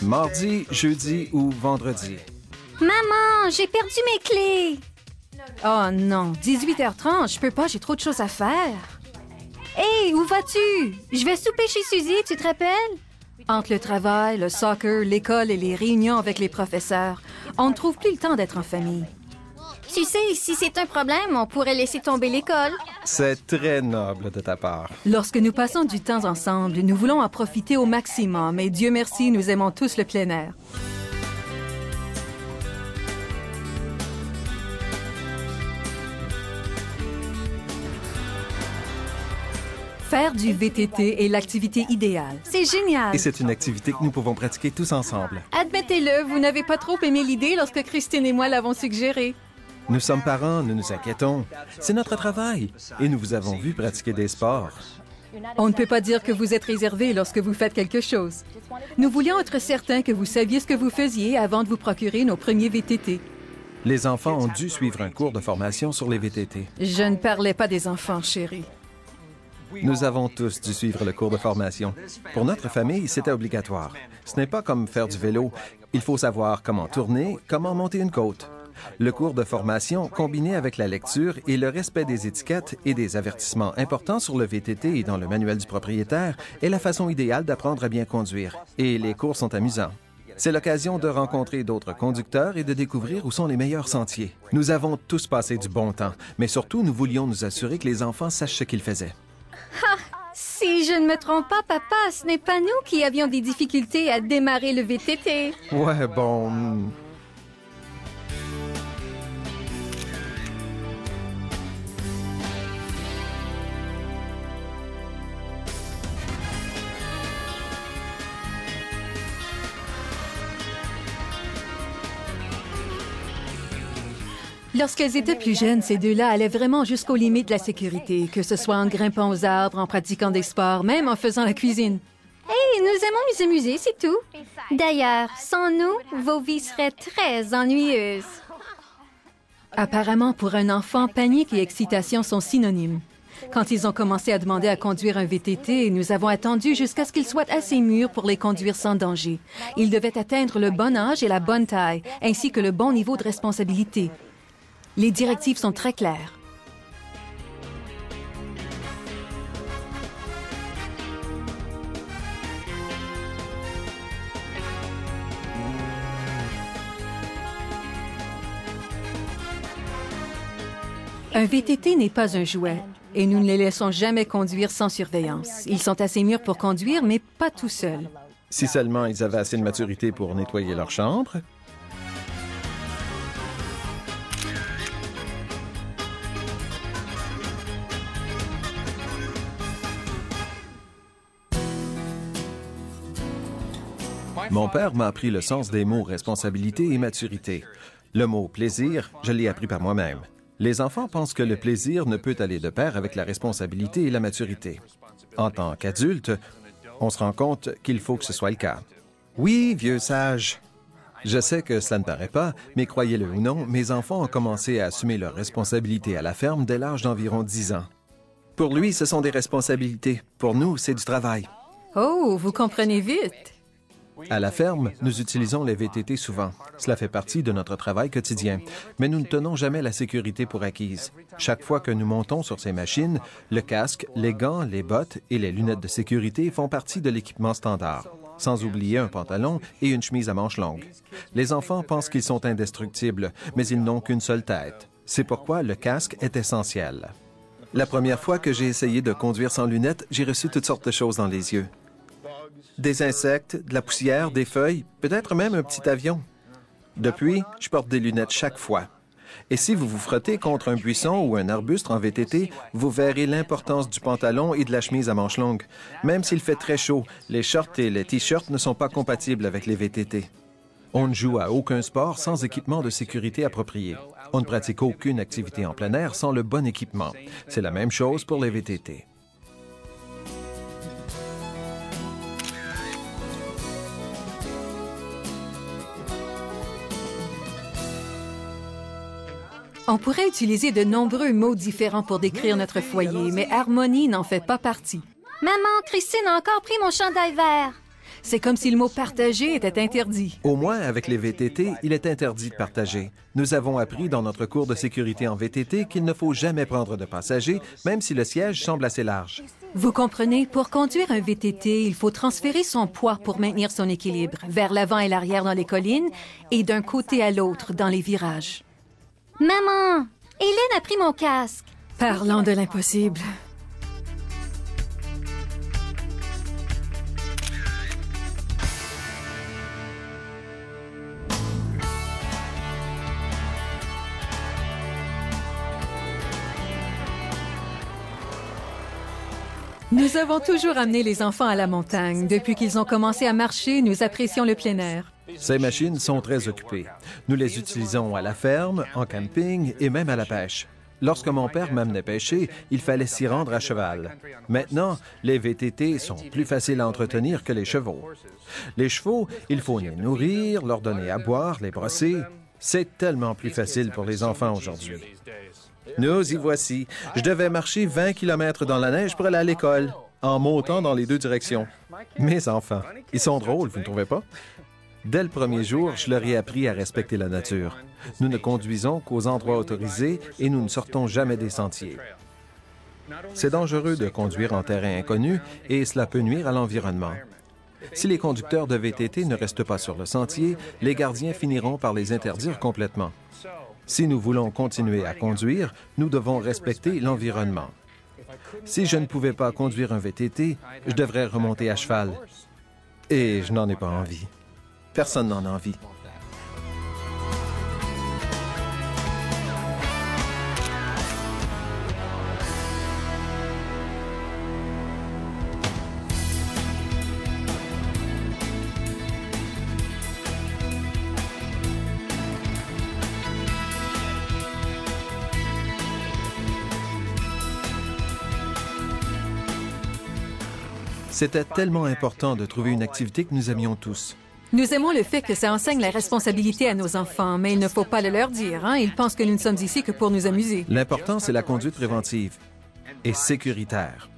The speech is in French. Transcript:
Mardi, jeudi ou vendredi. Maman, j'ai perdu mes clés! Oh non, 18h30, je peux pas, j'ai trop de choses à faire. Hé, où vas-tu? Je vais souper chez Suzy, tu te rappelles? Entre le travail, le soccer, l'école et les réunions avec les professeurs, on ne trouve plus le temps d'être en famille. Tu sais, si c'est un problème, on pourrait laisser tomber l'école. C'est très noble de ta part. Lorsque nous passons du temps ensemble, nous voulons en profiter au maximum et Dieu merci, nous aimons tous le plein air. Faire du VTT est l'activité idéale. C'est génial! Et c'est une activité que nous pouvons pratiquer tous ensemble. Admettez-le, vous n'avez pas trop aimé l'idée lorsque Christine et moi l'avons suggérée. Nous sommes parents, nous nous inquiétons. C'est notre travail. Et nous vous avons vu pratiquer des sports. On ne peut pas dire que vous êtes réservé lorsque vous faites quelque chose. Nous voulions être certains que vous saviez ce que vous faisiez avant de vous procurer nos premiers VTT. Les enfants ont dû suivre un cours de formation sur les VTT. Je ne parlais pas des enfants, chérie. Nous avons tous dû suivre le cours de formation. Pour notre famille, c'était obligatoire. Ce n'est pas comme faire du vélo. Il faut savoir comment tourner, comment monter une côte. Le cours de formation, combiné avec la lecture et le respect des étiquettes et des avertissements importants sur le VTT et dans le manuel du propriétaire, est la façon idéale d'apprendre à bien conduire. Et les cours sont amusants. C'est l'occasion de rencontrer d'autres conducteurs et de découvrir où sont les meilleurs sentiers. Nous avons tous passé du bon temps, mais surtout, nous voulions nous assurer que les enfants sachent ce qu'ils faisaient. Ha! Si je ne me trompe pas, papa, ce n'est pas nous qui avions des difficultés à démarrer le VTT. Ouais, bon... Lorsqu'elles étaient plus jeunes, ces deux-là allaient vraiment jusqu'aux limites de la sécurité, que ce soit en grimpant aux arbres, en pratiquant des sports, même en faisant la cuisine. Hey, nous aimons nous amuser, c'est tout. D'ailleurs, sans nous, vos vies seraient très ennuyeuses. Apparemment, pour un enfant, panique et excitation sont synonymes. Quand ils ont commencé à demander à conduire un VTT, nous avons attendu jusqu'à ce qu'ils soient assez mûrs pour les conduire sans danger. Ils devaient atteindre le bon âge et la bonne taille, ainsi que le bon niveau de responsabilité. Les directives sont très claires. Un VTT n'est pas un jouet, et nous ne les laissons jamais conduire sans surveillance. Ils sont assez mûrs pour conduire, mais pas tout seuls. Si seulement ils avaient assez de maturité pour nettoyer leur chambre. Mon père m'a appris le sens des mots responsabilité et maturité. Le mot plaisir, je l'ai appris par moi-même. Les enfants pensent que le plaisir ne peut aller de pair avec la responsabilité et la maturité. En tant qu'adulte, on se rend compte qu'il faut que ce soit le cas. Oui, vieux sage. Je sais que cela ne paraît pas, mais croyez-le ou non, mes enfants ont commencé à assumer leurs responsabilités à la ferme dès l'âge d'environ 10 ans. Pour lui, ce sont des responsabilités. Pour nous, c'est du travail. Oh, vous comprenez vite. À la ferme, nous utilisons les VTT souvent. Cela fait partie de notre travail quotidien. Mais nous ne tenons jamais la sécurité pour acquise. Chaque fois que nous montons sur ces machines, le casque, les gants, les bottes et les lunettes de sécurité font partie de l'équipement standard. Sans oublier un pantalon et une chemise à manches longues. Les enfants pensent qu'ils sont indestructibles, mais ils n'ont qu'une seule tête. C'est pourquoi le casque est essentiel. La première fois que j'ai essayé de conduire sans lunettes, j'ai reçu toutes sortes de choses dans les yeux. Des insectes, de la poussière, des feuilles, peut-être même un petit avion. Depuis, je porte des lunettes chaque fois. Et si vous vous frottez contre un buisson ou un arbuste en VTT, vous verrez l'importance du pantalon et de la chemise à manches longues. Même s'il fait très chaud, les shorts et les t-shirts ne sont pas compatibles avec les VTT. On ne joue à aucun sport sans équipement de sécurité approprié. On ne pratique aucune activité en plein air sans le bon équipement. C'est la même chose pour les VTT. On pourrait utiliser de nombreux mots différents pour décrire notre foyer, mais harmonie n'en fait pas partie. Maman, Christine a encore pris mon chandail vert. C'est comme si le mot « partager » était interdit. Au moins, avec les VTT, il est interdit de partager. Nous avons appris dans notre cours de sécurité en VTT qu'il ne faut jamais prendre de passagers, même si le siège semble assez large. Vous comprenez, pour conduire un VTT, il faut transférer son poids pour maintenir son équilibre, vers l'avant et l'arrière dans les collines et d'un côté à l'autre dans les virages. Maman, Hélène a pris mon casque. Parlant de l'impossible. Nous avons toujours amené les enfants à la montagne. Depuis qu'ils ont commencé à marcher, nous apprécions le plein air. Ces machines sont très occupées. Nous les utilisons à la ferme, en camping et même à la pêche. Lorsque mon père m'amenait pêcher, il fallait s'y rendre à cheval. Maintenant, les VTT sont plus faciles à entretenir que les chevaux. Les chevaux, il faut les nourrir, leur donner à boire, les brosser. C'est tellement plus facile pour les enfants aujourd'hui. Nous y voici. Je devais marcher 20 km dans la neige pour aller à l'école, en montant dans les deux directions. Mes enfants, ils sont drôles, vous ne trouvez pas? Dès le premier jour, je leur ai appris à respecter la nature. Nous ne conduisons qu'aux endroits autorisés et nous ne sortons jamais des sentiers. C'est dangereux de conduire en terrain inconnu et cela peut nuire à l'environnement. Si les conducteurs de VTT ne restent pas sur le sentier, les gardiens finiront par les interdire complètement. Si nous voulons continuer à conduire, nous devons respecter l'environnement. Si je ne pouvais pas conduire un VTT, je devrais remonter à cheval. Et je n'en ai pas envie. Personne n'en a envie. C'était tellement important de trouver une activité que nous aimions tous. Nous aimons le fait que ça enseigne la responsabilité à nos enfants, mais il ne faut pas le leur dire, hein? Ils pensent que nous ne sommes ici que pour nous amuser. L'important, c'est la conduite préventive et sécuritaire.